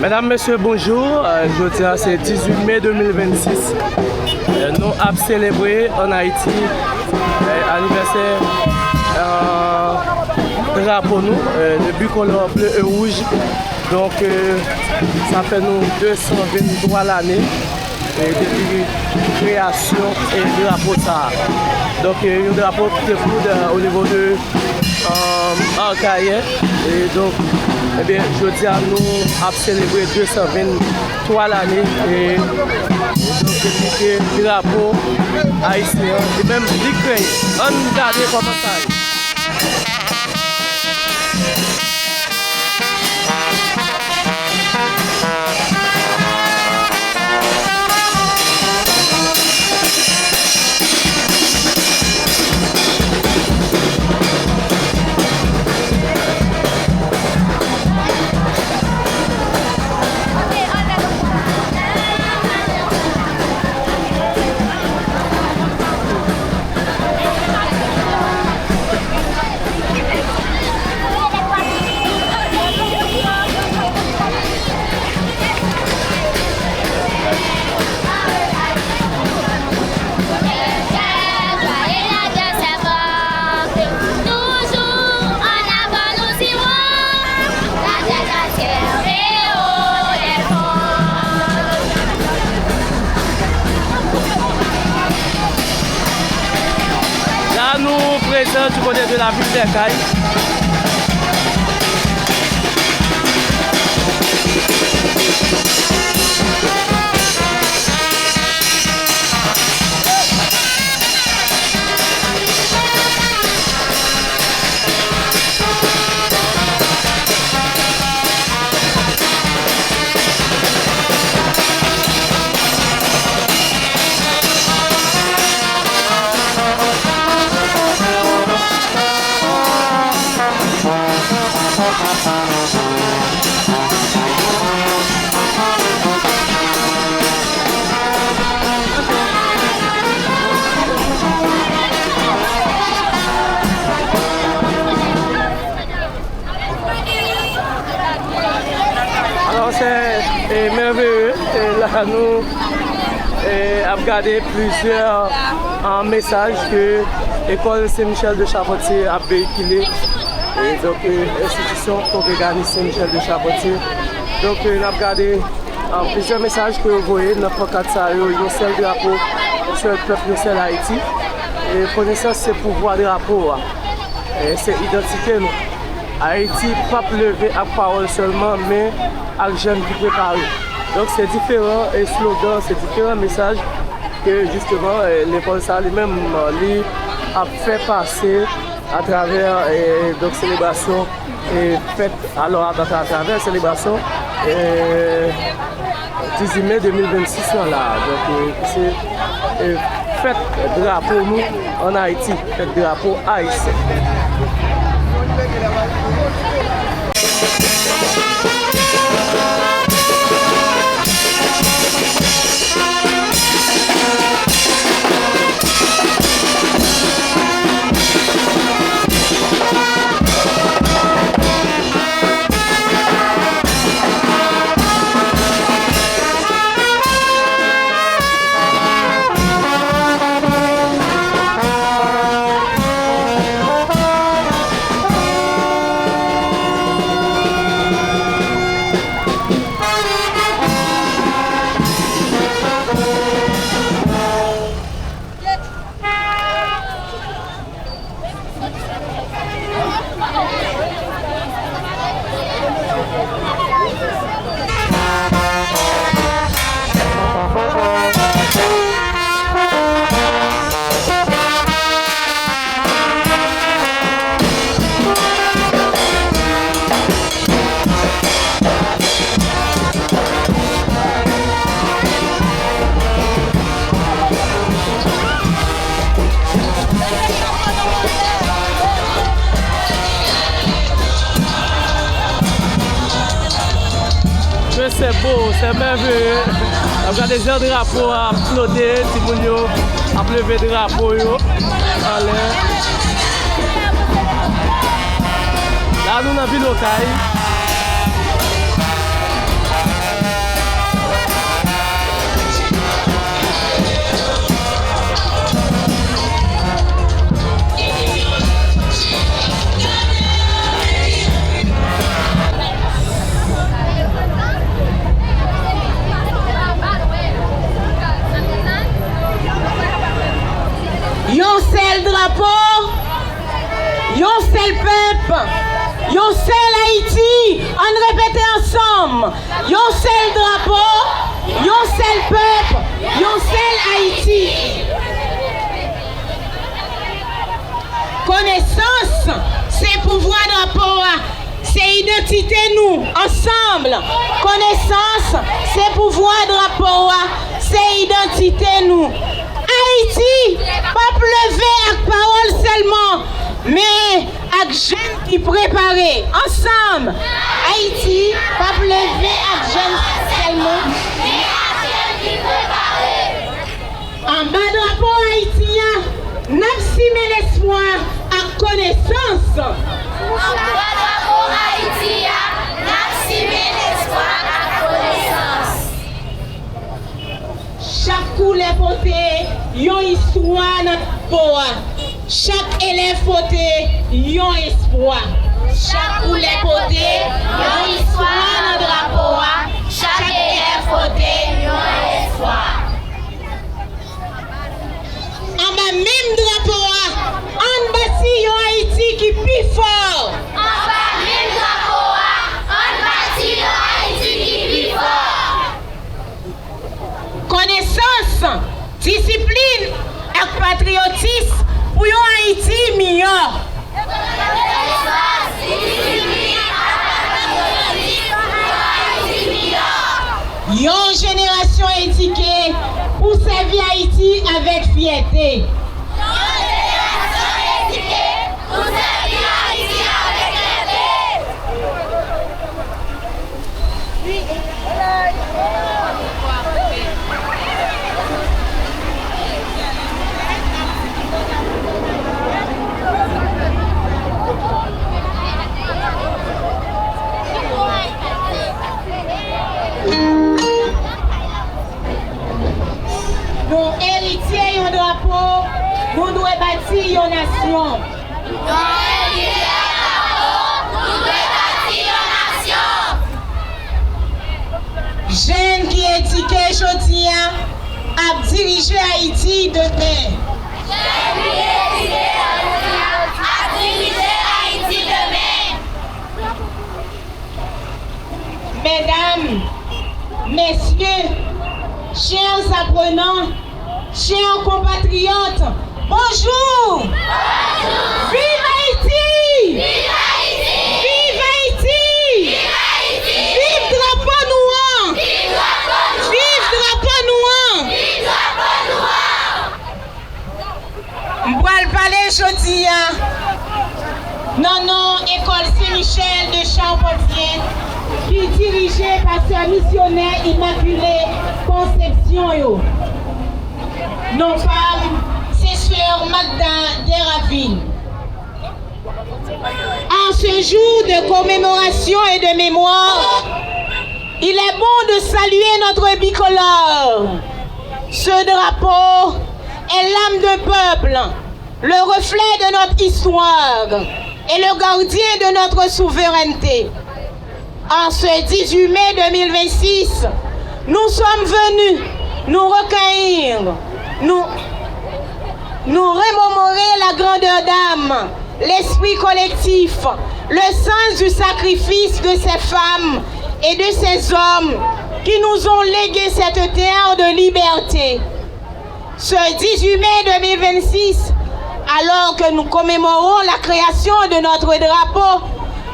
Mesdames, Messieurs, bonjour. Je tiens, c'est 18 mai 2026. Nous avons célébré en Haïti l'anniversaire drapeau nous, le bicolore bleu et rouge. Donc, ça fait nous 223 l'année depuis création et drapeau ça. Donc, un drapeau qui est flou au niveau de Arcaïen. Et donc, eh bien, je dis à nous à célébrer 223 l'année et donc c'est le drapeau haïtien et même l'Ukraine. On regarde comment ça est. Du côté de la ville d'Ercaille. C'est merveilleux. Et là, nous avons regardé plusieurs messages que l'école Saint-Michel de Chapotier a véhiculé. Et donc, l'institution congréganiste Saint-Michel de Chapotier. Donc, nous avons regardé plusieurs messages que vous voyez dans le cadre de seul drapeau sur le peuple de Haïti. Et connaissance, c'est pouvoir drapeau. C'est identité. Haïti, pas lever à parole seulement, mais avec jeunes qui préparent. Donc c'est différents slogans, c'est différents messages que justement l'école ça lui-même a fait passer à travers donc célébration et fête alors à travers célébration 18 mai 2026 là. Donc c'est fête drapeau nous en Haïti, fête drapeau haïtien. C'est beau, c'est merveilleux. Regardez les drapeaux à flotter, si vous avez levé le drapeau en l'air. Là, nous avons vu l'Ocaille. seul drapeau, yon seul peuple, yon seul Haïti. On répète ensemble. Yon seul drapeau, yon seul peuple, yon seul Haïti. Connaissance, c'est pouvoir drapeau, c'est identité nous, ensemble. Connaissance, c'est pouvoir drapeau, c'est identité nous. Haïti, pas levé avec parole seulement, mais avec jeunes qui préparent. Ensemble, Haïti, pas levé avec jeunes seulement, mais avec jeunes qui préparent. En bas drapeau haïtien, n'absimez l'espoir à connaissance. En bas drapeau haïtien, n'absimez l'espoir à connaissance. Chaque couleur portée, yon histoire dans poa. Chaque élève porté, yon espoir. Chaque couleur portée, yon histoire dans drapeau. Chaque élève porté, yon espoir. En bas même drapeau, on bâtit yon Haïti qui plus fort. En bas même drapeau, on bâtit yon Haïti qui plus fort. Connaissance, discipline et patriotisme pour yon Haïti meilleur. Connaissance, discipline et patriotisme pour yon Haïti meilleur. Yon génération éduquée pour servir Haïti avec fierté. Nous héritiers yon drapeau, nous devons bâtir yon nation. Jeunes qui éduquent aujourd'hui à diriger Haïti demain. Mesdames, messieurs, chers apprenants, chers compatriotes, bonjour! Vive Haïti! Vive Haïti! Vive Haïti! Vive Haïti! Vive drapeau noir! Vive drapeau noir! Vive drapeau noir! Vive drapeau noir! M'pral parler aujourd'hui non, école Saint-Michel de Champottier, qui est dirigée par ce missionnaire immaculé Conception. Yo. Non pas, c'est sœur Magda Deravine. En ce jour de commémoration et de mémoire, il est bon de saluer notre bicolore. Ce drapeau est l'âme d'un peuple, le reflet de notre histoire et le gardien de notre souveraineté. En ce 18 mai 2026, nous sommes venus nous recueillir, nous remémorer la grandeur d'âme, l'esprit collectif, le sens du sacrifice de ces femmes et de ces hommes qui nous ont légué cette terre de liberté. Ce 18 mai 2026, alors que nous commémorons la création de notre drapeau,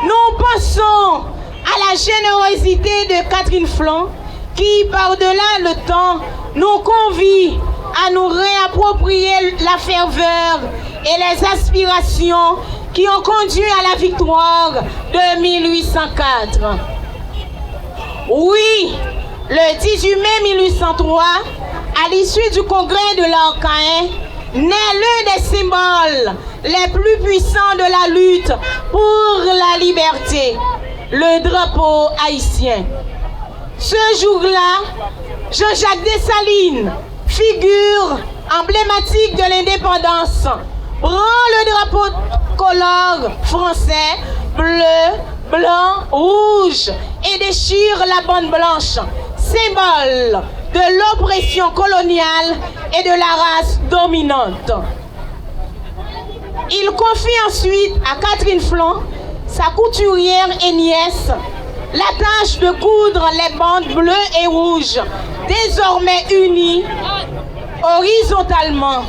nous pensons à la générosité de Catherine Flan qui, par-delà le temps, nous convie à nous réapproprier la ferveur et les aspirations qui ont conduit à la victoire de 1804. Oui, le 18 mai 1803, à l'issue du congrès de l'Arcaïen, naît l'un des symboles les plus puissants de la lutte pour la liberté, le drapeau haïtien. Ce jour-là, Jean-Jacques Dessalines, figure emblématique de l'indépendance, prend le drapeau color français, bleu, blanc, rouge, et déchire la bande blanche, symbole de l'oppression coloniale et de la race dominante. Il confie ensuite à Catherine Flon, sa couturière et nièce, la tâche de coudre les bandes bleues et rouges, désormais unies horizontalement,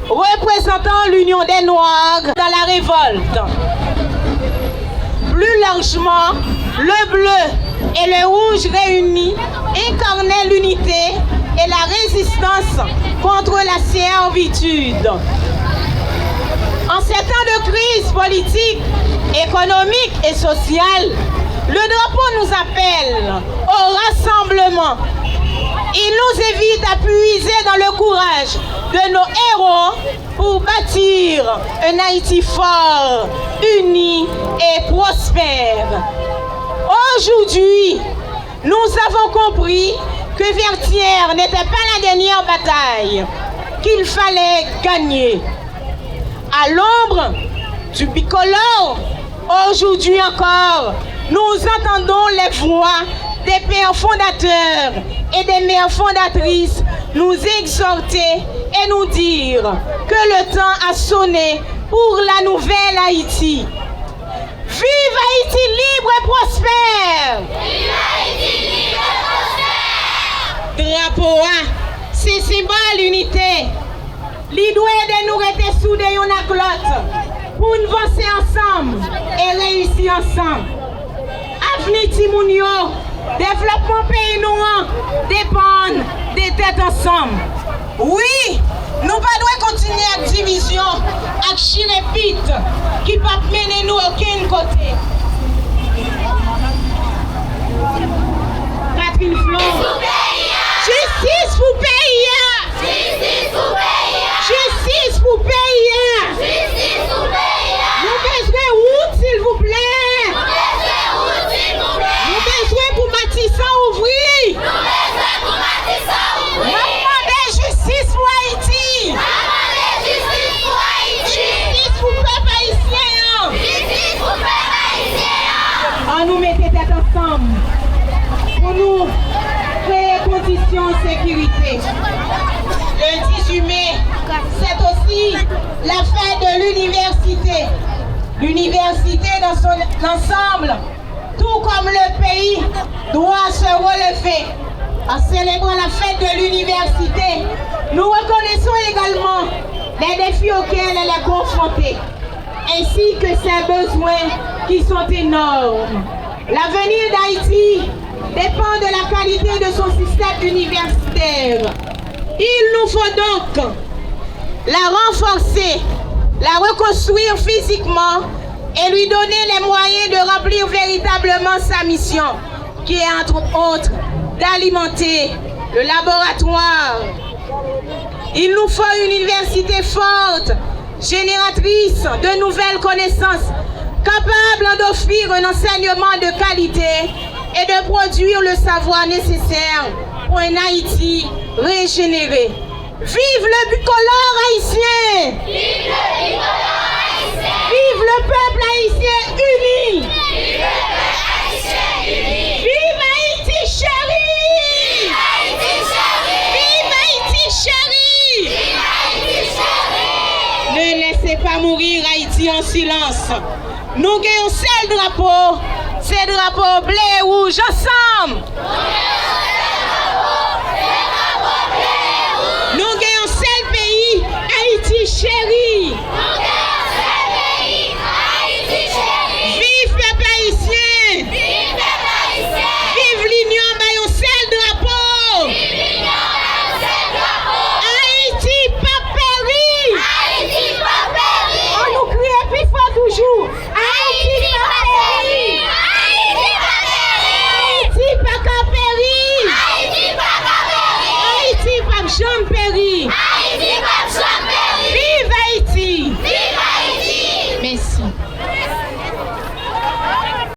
représentant l'union des Noirs dans la révolte. Plus largement, le bleu et le rouge réunis incarnaient l'unité et la résistance contre la servitude. En ces temps de crise politique, économique et sociale, le drapeau nous appelle au rassemblement. Il nous invite à puiser dans le courage de nos héros pour bâtir un Haïti fort, uni et prospère. Aujourd'hui, nous avons compris que Vertières n'était pas la dernière bataille qu'il fallait gagner. À l'ombre du bicolore, aujourd'hui encore, nous entendons les voix des pères fondateurs et des mères fondatrices nous exhorter et nous dire que le temps a sonné pour la nouvelle Haïti. Vive Haïti libre et prospère! Vive Haïti libre et prospère! Drapeau, c'est symbole d'unité. L'idée de nous rester soudés en aglotte pour nous avancer ensemble et réussir ensemble. Avenir Timounio, développement pays noir dépend des têtes ensemble. Oui, nous ne devons pas continuer à division, à chirépite qui ne peut mener nous aucun côté. Catherine Flon. Justice pour pays! Justice pour pays! Justice pour pays! Justice pour pays! Nous besoin route, s'il vous plaît! Nous besoin route, s'il vous plaît! Nous besoin pour Matissan ouvrir! Nous besoin pour Matissan ouvrir! Maman de justice pour Haïti! Maman de justice pour Haïti! Justice pour peuple haïtien! Justice pour peuple haïtien! On nous mettait tête ensemble pour nous créer conditions de sécurité. Le 18 mai, c'est aussi la fête de l'université. L'université dans son ensemble, tout comme le pays, doit se relever. En célébrant la fête de l'université, nous reconnaissons également les défis auxquels elle est confrontée, ainsi que ses besoins qui sont énormes. L'avenir d'Haïti dépend de la qualité de son système universitaire. Il nous faut donc la renforcer, la reconstruire physiquement et lui donner les moyens de remplir véritablement sa mission, qui est entre autres d'alimenter le laboratoire. Il nous faut une université forte, génératrice de nouvelles connaissances, capable d'offrir un enseignement de qualité et de produire le savoir nécessaire pour un Haïti régénéré. Vive le bicolore haïtien! Vive le bicolore haïtien! Vive le peuple haïtien uni! Vive le peuple haïtien uni! Vive Haïti chérie! Vive Haïti chérie! Vive Haïti chérie! Vive Haïti chérie! Ne laissez pas mourir Haïti en silence. Nous gagnons seul drapeau, c'est drapeau bleu et rouge ensemble.